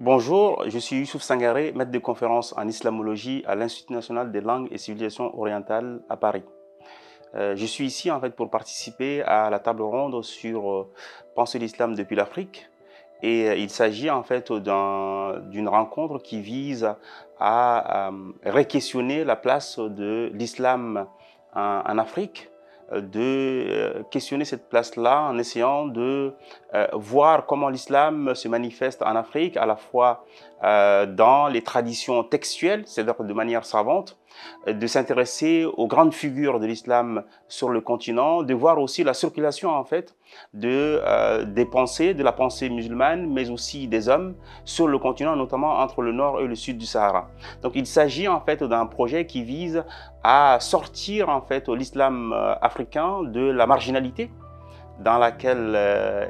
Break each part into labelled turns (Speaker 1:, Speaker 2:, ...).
Speaker 1: Bonjour, je suis Youssouf Sangaré, maître de conférence en islamologie à l'Institut national des langues et civilisations orientales à Paris. Je suis ici en fait pour participer à la table ronde sur Penser l'islam depuis l'Afrique. Et il s'agit en fait d'une rencontre qui vise à re-questionner la place de l'islam en Afrique, de questionner cette place-là en essayant de voir comment l'islam se manifeste en Afrique, à la fois dans les traditions textuelles, c'est-à-dire de manière savante, de s'intéresser aux grandes figures de l'islam sur le continent, de voir aussi la circulation en fait des pensées, de la pensée musulmane, mais aussi des hommes sur le continent, notamment entre le nord et le sud du Sahara. Donc il s'agit en fait d'un projet qui vise à sortir en fait l'islam africain de la marginalité dans laquelle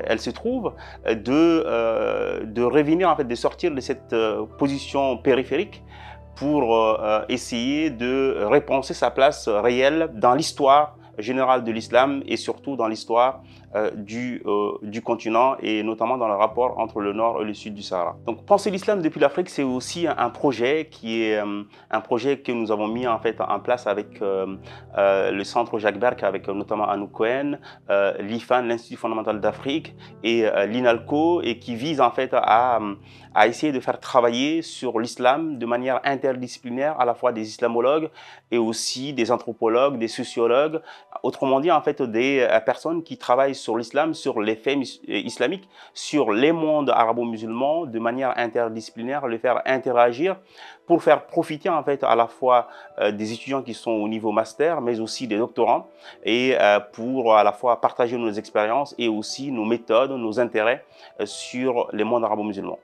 Speaker 1: elle se trouve, de revenir en fait, de sortir de cette position périphérique pour essayer de repenser sa place réelle dans l'histoire générale de l'islam et surtout dans l'histoire du continent et notamment dans le rapport entre le nord et le sud du Sahara. Donc penser l'islam depuis l'Afrique, c'est aussi un projet qui est un projet que nous avons mis en fait en place avec le centre Jacques Berck, avec notamment Anouk Cohen, l'IFAN, l'Institut fondamental d'Afrique, et l'INALCO, et qui vise en fait à essayer de faire travailler sur l'islam de manière interdisciplinaire, à la fois des islamologues et aussi des anthropologues, des sociologues, autrement dit en fait des personnes qui travaillent sur l'islam, sur les faits islamiques, sur les mondes arabo-musulmans de manière interdisciplinaire, les faire interagir pour faire profiter en fait à la fois des étudiants qui sont au niveau master, mais aussi des doctorants, et pour à la fois partager nos expériences et aussi nos méthodes, nos intérêts sur les mondes arabo-musulmans.